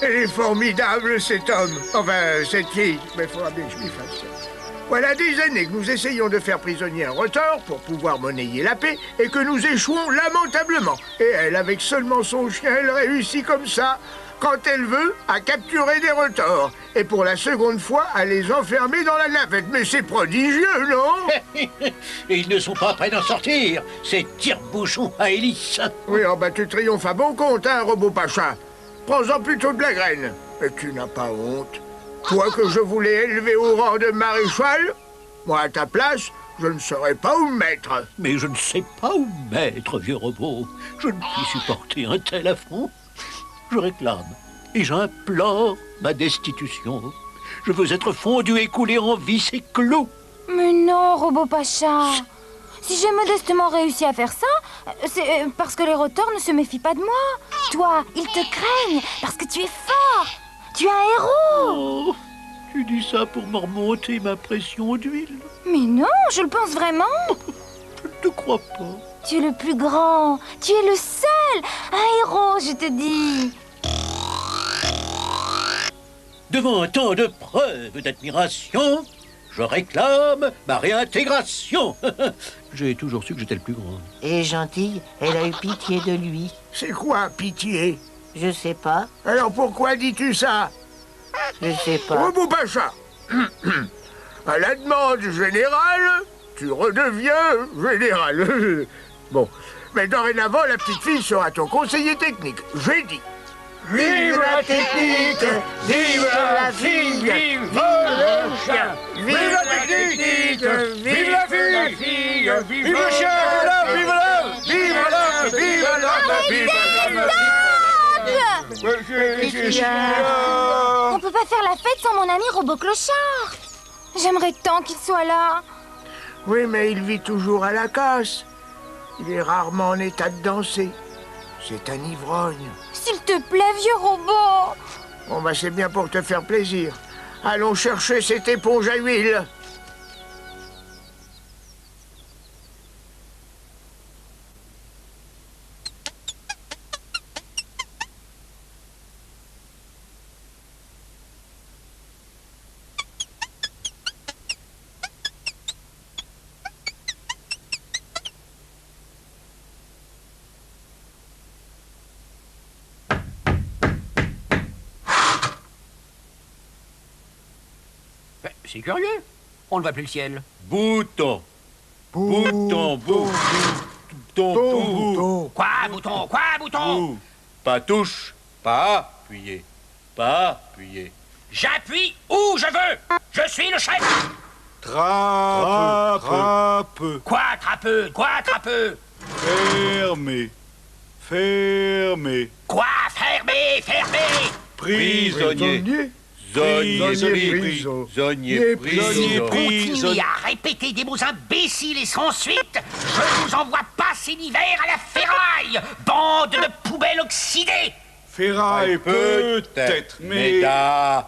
Elle est formidable, cet homme. Enfin, cette fille. Mais il faudra bien que je m'y fasse. Voilà des années que nous essayons de faire prisonnier un retors pour pouvoir monnayer la paix et que nous échouons lamentablement. Et elle, avec seulement son chien, elle réussit comme ça, quand elle veut, à capturer des retors. Et pour la seconde fois, à les enfermer dans la navette. Mais c'est prodigieux, non? Et ils ne sont pas prêts d'en sortir, ces tire-bouchons à hélice. Oui, oh bah tu triomphes à bon compte, hein, Robot Pacha. Prends-en plutôt de la graine. Et tu n'as pas honte? Toi que je voulais élever au rang de maréchal, moi à ta place, je ne saurais pas où me mettre. Mais je ne sais pas où mettre, vieux robot. Je ne puis supporter un tel affront. Je réclame et j'implore ma destitution. Je veux être fondu et coulé en vis et clous. Mais non, Robot Pacha. Si j'ai modestement réussi à faire ça, c'est parce que les rotors ne se méfient pas de moi. Toi, ils te craignent parce que tu es fort. Tu es un héros. Oh, tu dis ça pour me remonter ma pression d'huile. Mais non, je le pense vraiment. Je ne te crois pas. Tu es le plus grand. Tu es le seul. Un héros, je te dis. Devant tant de preuves d'admiration, je réclame ma réintégration. J'ai toujours su que j'étais le plus grand. Et gentille, elle a eu pitié de lui. C'est quoi, pitié? Je sais pas, Alors pourquoi dis-tu ça? je sais pas. Robot Pacha, à la demande générale, tu redeviens général. Bon, mais dorénavant, la petite fille sera ton conseiller technique. J'ai dit. Vive la technique! Vive la fille! Vive le chien! Vive la technique! Vive la fille! Vive le chien! Vive l'homme! Vive l'homme! Vive l'homme! Vive l'homme! On peut pas faire la fête sans mon ami Robot Clochard. J'aimerais tant qu'il soit là. Oui, mais il vit toujours à la casse. Il est rarement en état de danser. C'est un ivrogne. S'il te plaît, vieux robot. Bon, bah c'est bien pour te faire plaisir. Allons chercher cette éponge à huile. C'est curieux. On ne voit plus le ciel. Bouton. Bouton, bouton, bouton, Quoi, bouton? Quoi, bouton? bouton. Pas touche, pas appuyer. Pas appuyer. J'appuie où je veux. Je suis le chef. Trappe. Quoi, trapeux? Quoi, trapeux? Fermé. Fermé. Quoi, fermé? Fermé? Prisonnier. Prisonnier, prisonnier, prisonnier. Continuez à répéter des mots imbéciles et sans suite, je vous envoie passer l'hiver à la ferraille, bande de poubelles oxydées. Ferraille peut-être, mais...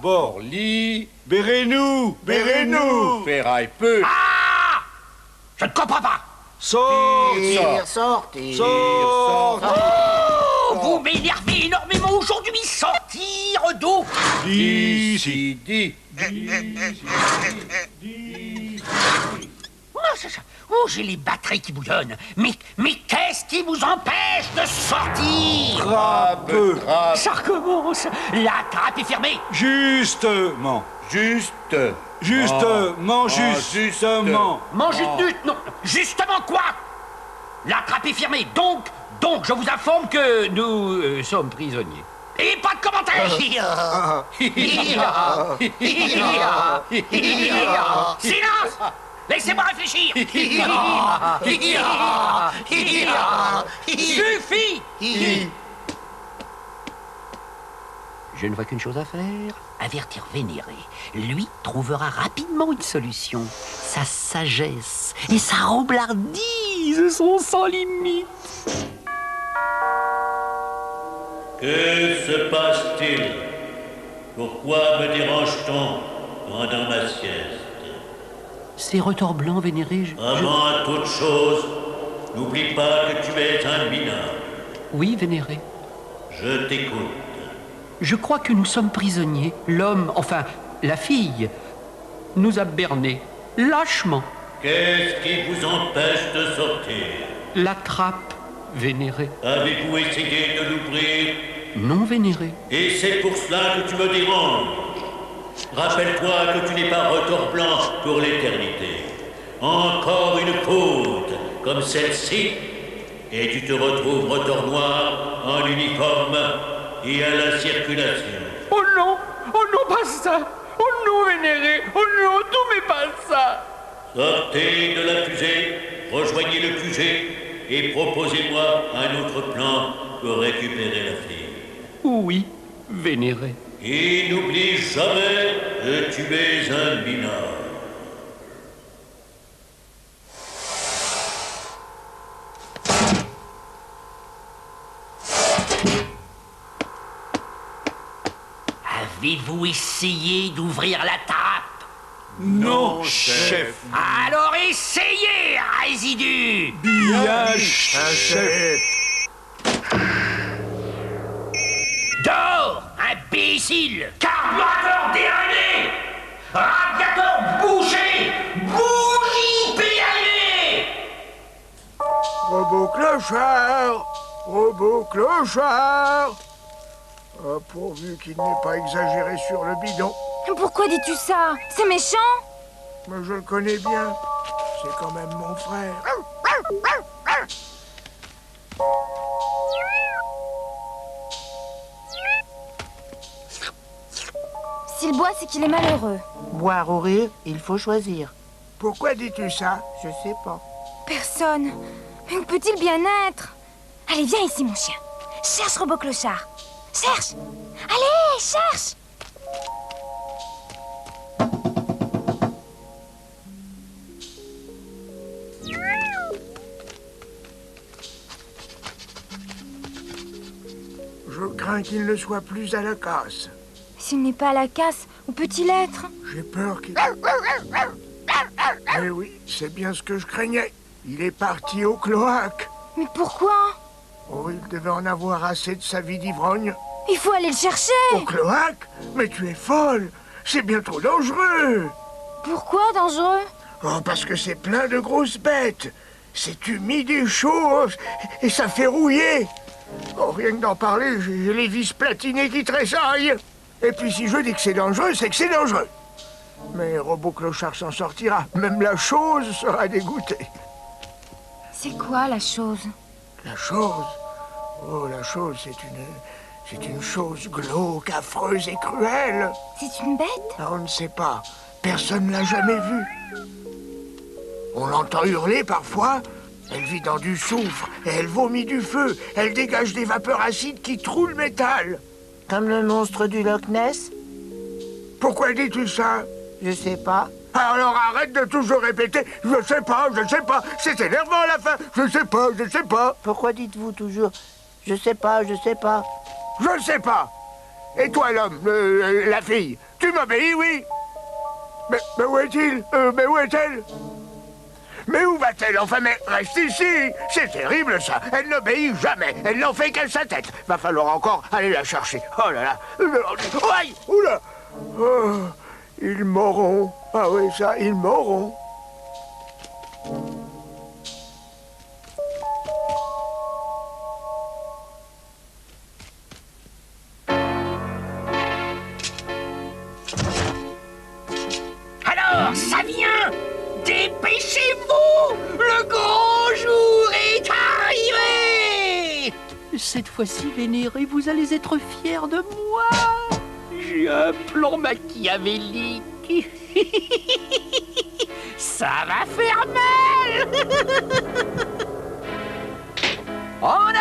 Bon, lit, Bérez-nous. ferraille peut. Ah! Je ne comprends pas. Sortir, sortir. Oh, vous m'énervez énormément aujourd'hui. Sortir d'eau. D'ici, dit. Oh, j'ai les batteries qui bouillonnent. Mais qu'est-ce qui vous empêche de sortir? Trappe. Ça recommence. La trappe est fermée. Justement. Justement, Non, non, justement quoi? La trappe est fermée. Donc, je vous informe que nous sommes prisonniers. Et pas de commentaires. Silence! Laissez-moi réfléchir. Suffit. Je ne vois qu'une chose à faire. Avertir Vénéré. Lui trouvera rapidement une solution. Sa sagesse et sa roublardise sont sans limite. Que se passe-t-il? Pourquoi me dérange-t-on pendant ma sieste? Ces retors blancs, vénéré, Avant toute chose, n'oublie pas que tu es un mineur. Oui, vénéré. Je t'écoute. Je crois que nous sommes prisonniers. L'homme, enfin, la fille, nous a bernés, lâchement. Qu'est-ce qui vous empêche de sortir? La trappe, vénéré. Avez-vous essayé de l'ouvrir? Non, vénéré. Et c'est pour cela que tu me déranges. Rappelle-toi que tu n'es pas retors blanc pour l'éternité. Encore une faute comme celle-ci, et tu te retrouves retors noir en uniforme et à la circulation. Oh non, pas ça. Oh non, vénéré. Oh non, tout mais pas ça. Sortez de la fusée, rejoignez le QG et proposez-moi un autre plan pour récupérer la fille. Oui, vénéré. Et n'oublie jamais que tu es un mineur. Avez-vous essayé d'ouvrir la trappe? Non, chef. Alors essayez, résidu. Bien, Chef. Dors, imbécile! Carburateur dérangé! Radiateur bouché! Bougie périmée! Robot clochard. Robot clochard. Ah, pourvu qu'il n'ait pas exagéré sur le bidon. Pourquoi dis-tu ça? C'est méchant. Mais je le connais bien. C'est quand même mon frère. S'il boit, c'est qu'il est malheureux. Boire ou rire, il faut choisir. Pourquoi dis-tu ça? Je sais pas. Personne. Mais où peut-il bien être? Allez, viens ici, mon chien. Cherche, robot clochard. Cherche. Allez, cherche. Je crains qu'il ne soit plus à la casse. S'il n'est pas à la casse, où peut-il être? J'ai peur qu'il... Eh oui, c'est bien ce que je craignais. Il est parti au cloaque. Mais pourquoi? Oh, il devait en avoir assez de sa vie d'ivrogne. Il faut aller le chercher. Au cloaque? Mais tu es folle. C'est bien trop dangereux. Pourquoi dangereux? Oh, parce que c'est plein de grosses bêtes. C'est humide et chaud et ça fait rouiller. Oh, rien que d'en parler, j'ai les vis platinées qui tressaillent. Et puis si je dis que c'est dangereux, c'est que c'est dangereux. Mais Robot Clochard s'en sortira. Même la chose sera dégoûtée. C'est quoi la chose? La chose? Oh, la chose, c'est une chose glauque, affreuse et cruelle. C'est une bête? Ah, on ne sait pas. Personne ne l'a jamais vue. On l'entend hurler parfois. Elle vit dans du soufre et elle vomit du feu. Elle dégage des vapeurs acides qui trouent le métal. Comme le monstre du Loch Ness? Pourquoi dis-tu ça? Je sais pas. Alors arrête de toujours répéter « Je sais pas, je sais pas ». C'est énervant à la fin. Je sais pas, je sais pas. Pourquoi dites-vous toujours « Je sais pas, je sais pas ». Je sais pas. Et toi, l'homme, la fille, tu m'obéis, oui? Mais où est-il? Mais où est-elle? Mais où va-t-elle? Enfin, mais reste ici. C'est terrible, ça. Elle n'obéit jamais. Elle n'en fait qu'à sa tête. Va falloir encore aller la chercher. Oh là là. Aïe! Oula! Oh, ils m'auront. Ah oui, ça, ils m'auront. Alors, ça vient! Dépêchez-vous! Le grand jour est arrivé! Cette fois-ci, vénéré, vous allez être fiers de moi! J'ai un plan machiavélique! Ça va faire mal! En